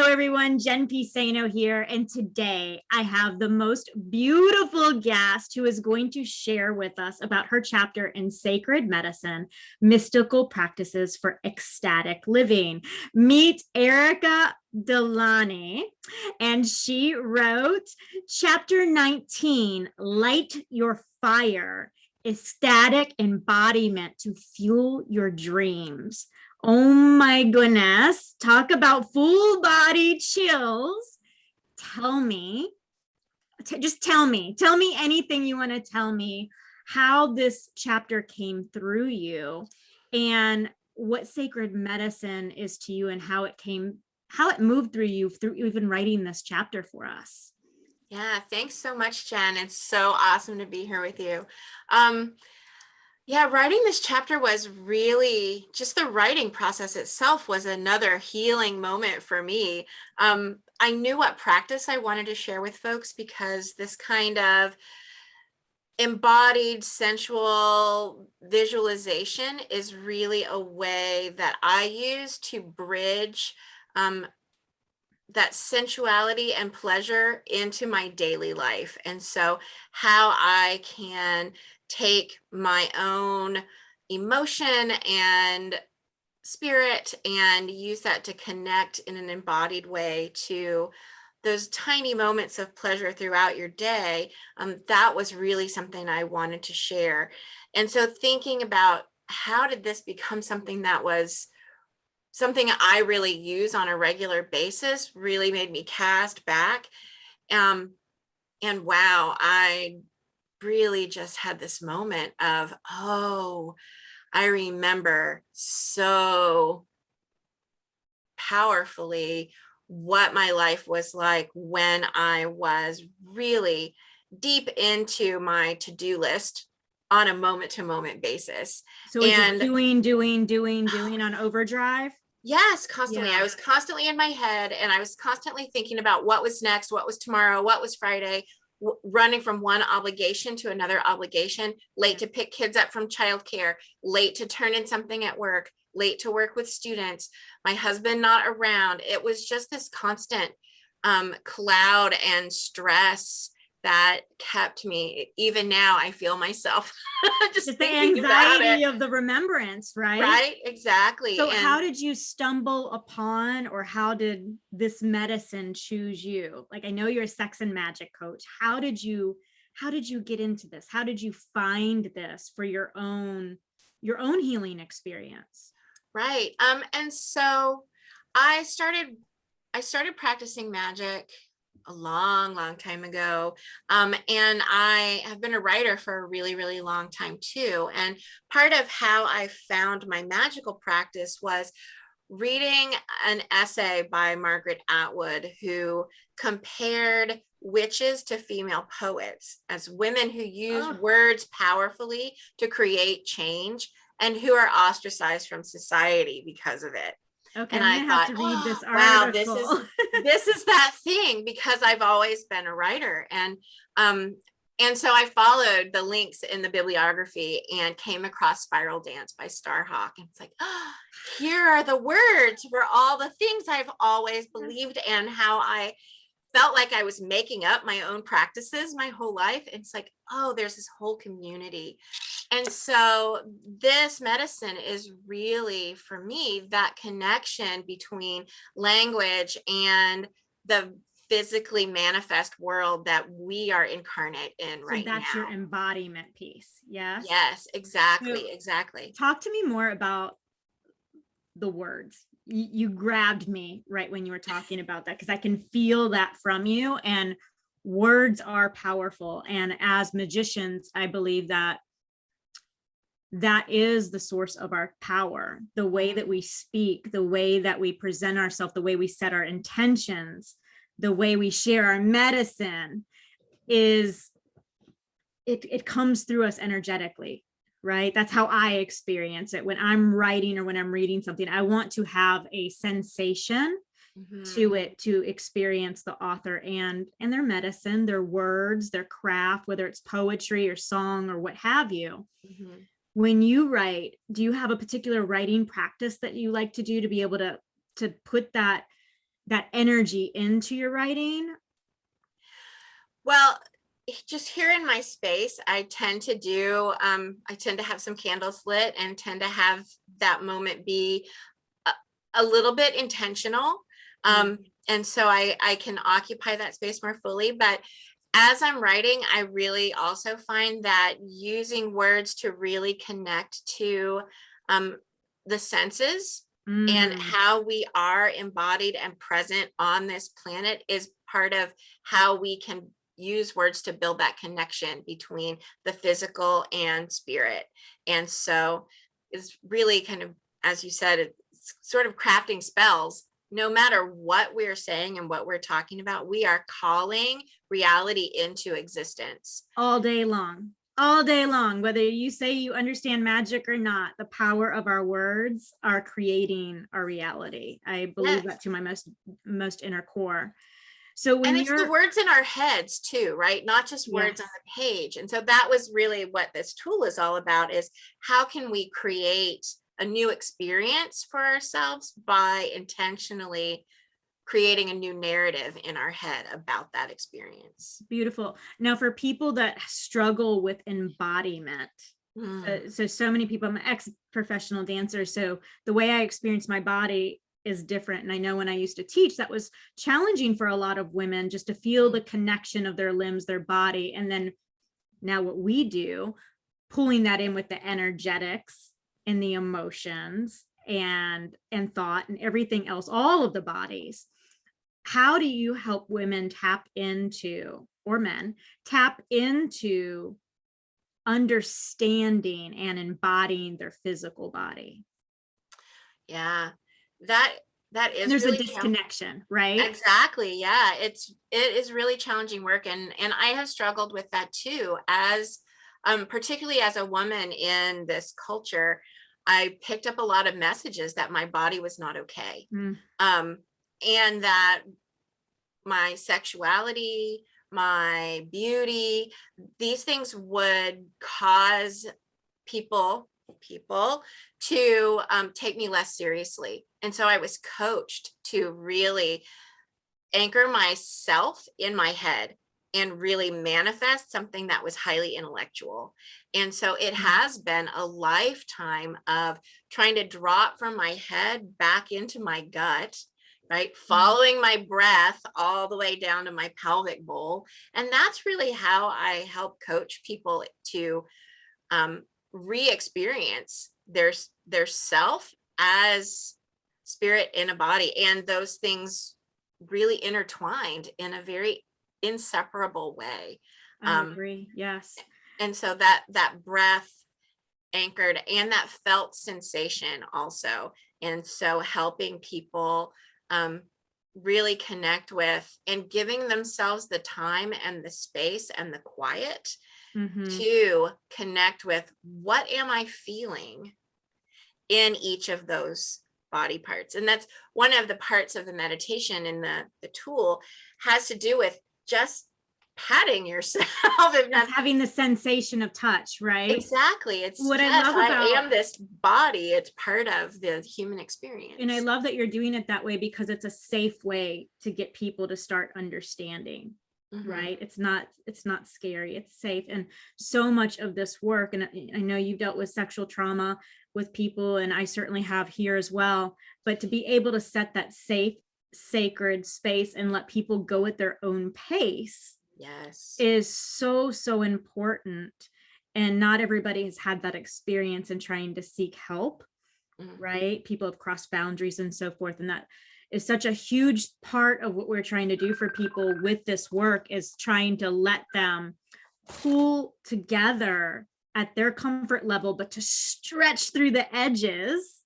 everyone, Jen Piceno here, and today I have the most beautiful guest who is going to share with us about her chapter in Sacred Medicine, Mystical Practices for Ecstatic Living. Meet Eirikah Delaunay, and she wrote Chapter 19, Light Your Fire, Ecstatic Embodiment to Fuel Your Dreams. Oh my goodness, talk about full body chills. Tell me anything you want to tell me, how this chapter came through you and what sacred medicine is to you and how it moved through you through even writing this chapter for us. Yeah, thanks so much, Jen. It's so awesome to be here with you. Yeah, writing this chapter was really just the writing process itself was another healing moment for me. I knew what practice I wanted to share with folks because this kind of embodied sensual visualization is really a way that I use to bridge that sensuality and pleasure into my daily life. And so how I can take my own emotion and spirit and use that to connect in an embodied way to those tiny moments of pleasure throughout your day, that was really something I wanted to share. And so thinking about how did this become something that was something I really use on a regular basis really made me cast back. And wow, I really just had this moment of, oh, I remember so powerfully what my life was like when I was really deep into my to-do list on a moment-to-moment basis. So is it doing on overdrive? Yes, constantly. Yeah. I was constantly in my head and I was constantly thinking about what was next, what was tomorrow, what was Friday, running from one obligation to another obligation, late to pick kids up from childcare, late to turn in something at work, late to work with students, my husband not around. It was just this constant cloud and stress that kept me. Even now I feel myself just the anxiety of the remembrance, right? Right, exactly. So how did you stumble upon, or how did this medicine choose you? Like, I know you're a sex and magic coach. How did you get into this? How did you find this for your own healing experience? Right. And so I started practicing magic a long time ago. And I have been a writer for a really long time too. And part of how I found my magical practice was reading an essay by Margaret Atwood, who compared witches to female poets as women who use words powerfully to create change and who are ostracized from society because of it. Okay, and I thought, to read this article. Wow, this is that thing, because I've always been a writer. And so I followed the links in the bibliography and came across Spiral Dance by Starhawk. And it's like, oh, here are the words for all the things I've always believed and how I felt like I was making up my own practices my whole life. And it's like, oh, there's this whole community. And so this medicine is really, for me, that connection between language and the physically manifest world that we are incarnate in right now. So that's your embodiment piece. Yes. Yes, exactly. So exactly. Talk to me more about the words. You grabbed me right when you were talking about that, because I can feel that from you, and words are powerful. And as magicians, I believe that is the source of our power. The way that we speak, the way that we present ourselves, the way we set our intentions, the way we share our medicine is, it comes through us energetically, right? That's how I experience it. When I'm writing or when I'm reading something, I want to have a sensation to it, to experience the author and their medicine, their words, their craft, whether it's poetry or song or what have you. When you write, do you have a particular writing practice that you like to do to be able to put that that energy into your writing? Well, just here in my space, I tend to have some candles lit and tend to have that moment be a little bit intentional. And so I can occupy that space more fully. But as I'm writing, I really also find that using words to really connect to the senses and how we are embodied and present on this planet is part of how we can use words to build that connection between the physical and spirit. And so it's really kind of, as you said, it's sort of crafting spells. No matter what we're saying and what we're talking about, we are calling reality into existence. All day long. All day long, whether you say you understand magic or not, the power of our words are creating our reality. I believe that to my most inner core. So when and it's the words in our heads too, right? Not just words on the page. And so that was really what this tool is all about, is how can we create a new experience for ourselves by intentionally creating a new narrative in our head about that experience. Beautiful. Now, for people that struggle with embodiment, so many people, I'm an ex-professional dancer, so the way I experience my body is different. And I know when I used to teach, that was challenging for a lot of women, just to feel the connection of their limbs, their body. And then now what we do, pulling that in with the energetics and the emotions and thought and everything else, all of the bodies. How do you help women tap into, or men, tap into understanding and embodying their physical body? Yeah, that is, and there's really a disconnection, right? Exactly. Yeah, it is really challenging work, and I have struggled with that too, as particularly as a woman in this culture. I picked up a lot of messages that my body was not okay, and that my sexuality, my beauty, these things would cause people to take me less seriously. And so I was coached to really anchor myself in my head and really manifest something that was highly intellectual. And so it has been a lifetime of trying to drop from my head back into my gut, right? Following my breath all the way down to my pelvic bowl. And that's really how I help coach people to re-experience their self as spirit in a body, and those things really intertwined in a very inseparable way. I agree. Yes. And so that breath anchored, and that felt sensation also. And so helping people really connect with and giving themselves the time and the space and the quiet to connect with, what am I feeling in each of those body parts. And that's one of the parts of the meditation in the tool, has to do with just patting yourself and having the sensation of touch, right? Exactly. It's what I love about, I am this body. It's part of the human experience. And I love that you're doing it that way, because it's a safe way to get people to start understanding. Right? It's not scary, it's safe. And so much of this work, and I know you've dealt with sexual trauma with people, and I certainly have here as well, but to be able to set that safe, sacred space and let people go at their own pace, is so important. And not everybody has had that experience in trying to seek help, right? People have crossed boundaries and so forth, and that is such a huge part of what we're trying to do for people with this work, is trying to let them pull together at their comfort level, but to stretch through the edges,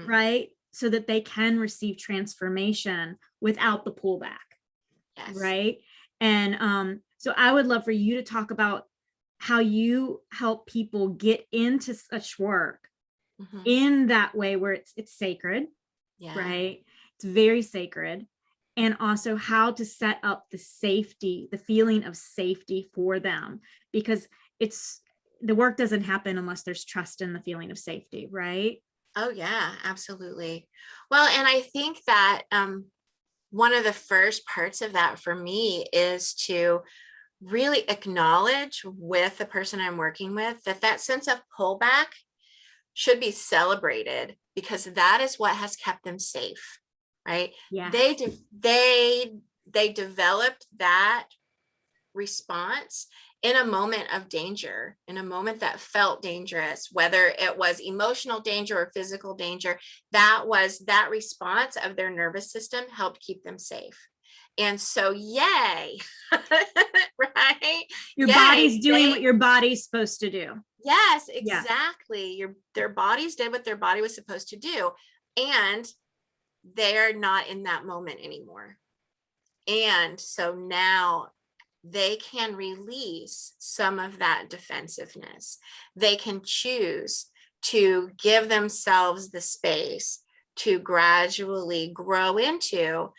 right? So that they can receive transformation without the pullback, right? And so I would love for you to talk about how you help people get into such work in that way, where it's sacred, right? It's very sacred. And also how to set up the safety, the feeling of safety for them, because the work doesn't happen unless there's trust in the feeling of safety, right? Oh yeah, absolutely. Well, and I think that one of the first parts of that for me is to really acknowledge with the person I'm working with that sense of pullback should be celebrated, because that is what has kept them safe, right? Yeah. They developed that response in a moment of danger, in a moment that felt dangerous, whether it was emotional danger or physical danger. That response of their nervous system helped keep them safe. And so, yay, right? Your Yay, body's doing what your body's supposed to do. Yes, exactly. Their bodies did what their body was supposed to do. And they're not in that moment anymore. And so now they can release some of that defensiveness. They can choose to give themselves the space to gradually grow into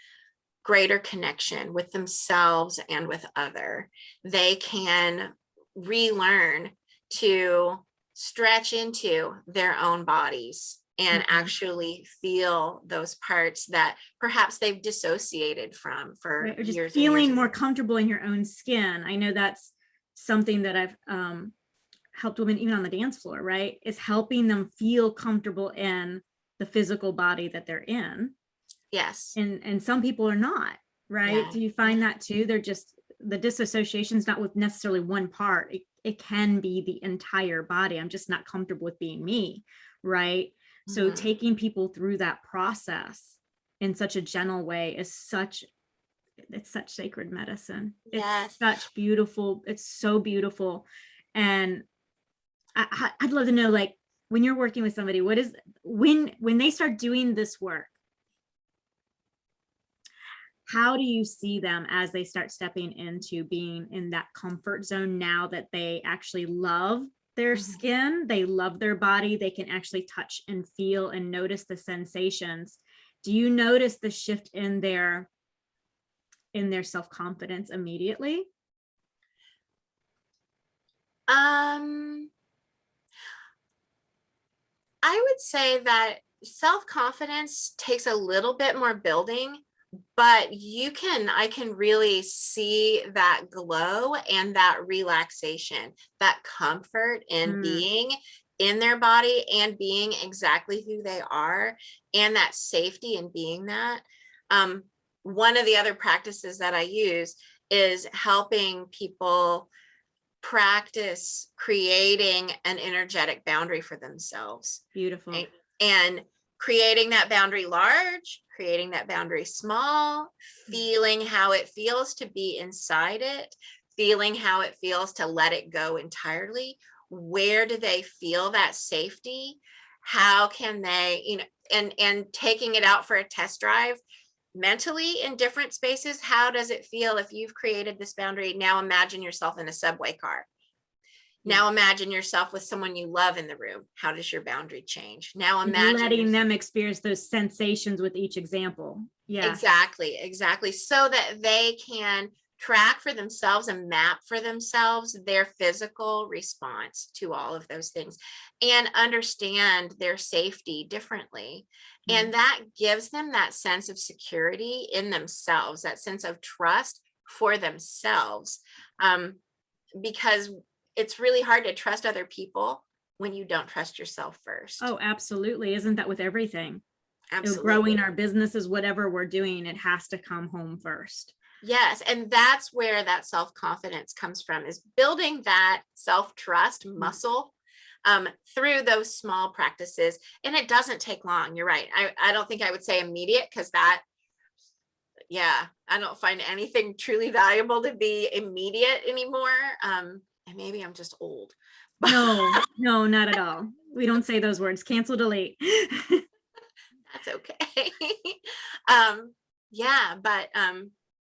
greater connection with themselves and with other. They can relearn to stretch into their own bodies and actually feel those parts that perhaps they've dissociated from for right? Or just years feeling and years. more comfortable in your own skin. I know that's something that I've helped women even on the dance floor, right? Is helping them feel comfortable in the physical body that they're in. Yes. And some people are not, right? Yeah. Do you find that too? They're just, the disassociation is not with necessarily one part. It can be the entire body. I'm just not comfortable with being me, right? So taking people through that process in such a gentle way is it's such sacred medicine. Yes. It's such beautiful. It's so beautiful. And I'd love to know, like, when you're working with somebody, what is, when they start doing this work, how do you see them as they start stepping into being in that comfort zone now that they actually love their skin, they love their body, they can actually touch and feel and notice the sensations? Do you notice the shift in their self-confidence immediately? I would say that self-confidence takes a little bit more building, but I can really see that glow and that relaxation, that comfort in being in their body and being exactly who they are, and that safety in being that. One of the other practices that I use is helping people practice creating an energetic boundary for themselves. Beautiful. Right? And creating that boundary large, creating that boundary small, feeling how it feels to be inside it, feeling how it feels to let it go entirely. Where do they feel that safety? How can they, and taking it out for a test drive mentally in different spaces. How does it feel if you've created this boundary? Now imagine yourself in a subway car. Now imagine yourself with someone you love in the room. How does your boundary change? Now imagine letting them experience those sensations with each example. Yeah. Exactly. So that they can track for themselves and map for themselves their physical response to all of those things and understand their safety differently. And that gives them that sense of security in themselves, that sense of trust for themselves. Because it's really hard to trust other people when you don't trust yourself first. Oh, absolutely. Isn't that with everything? Absolutely. Growing our businesses, whatever we're doing, it has to come home first. Yes. And that's where that self-confidence comes from, is building that self-trust muscle through those small practices. And it doesn't take long. You're right. I don't think I would say immediate, because I don't find anything truly valuable to be immediate anymore. And maybe I'm just old. No, not at all. We don't say those words. Cancel, delete. That's okay.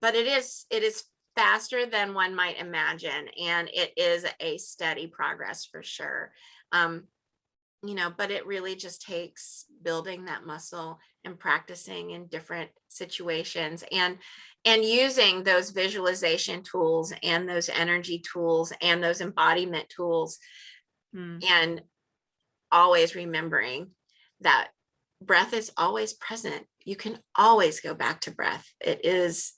But it is faster than one might imagine, and it is a steady progress for sure. But it really just takes building that muscle and practicing in different situations, and using those visualization tools and those energy tools and those embodiment tools, and always remembering that breath is always present. you can always go back to breath. It is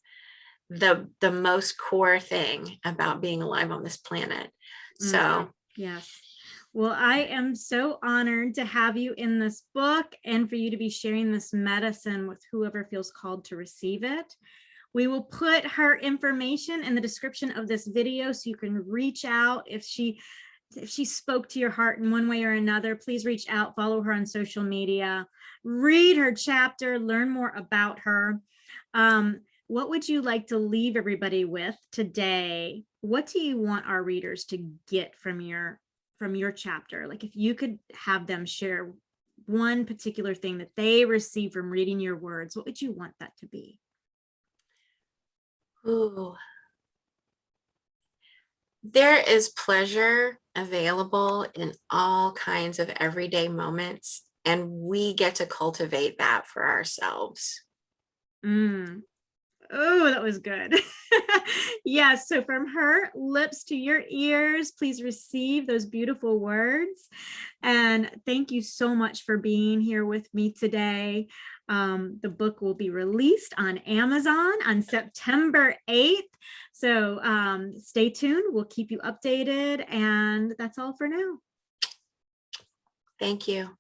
the most core thing about being alive on this planet. So yes. Well, I am so honored to have you in this book and for you to be sharing this medicine with whoever feels called to receive it. We will put her information in the description of this video so you can reach out if she spoke to your heart in one way or another. Please reach out, follow her on social media, read her chapter, learn more about her. What would you like to leave everybody with today? What do you want our readers to get from your chapter? Like, if you could have them share one particular thing that they received from reading your words, what would you want that to be? ooh, there is pleasure available in all kinds of everyday moments, and we get to cultivate that for ourselves. Oh, that was good. Yes. So from her lips to your ears, please receive those beautiful words. And thank you so much for being here with me today. The book will be released on Amazon on September 8th. So stay tuned. We'll keep you updated. And that's all for now. Thank you.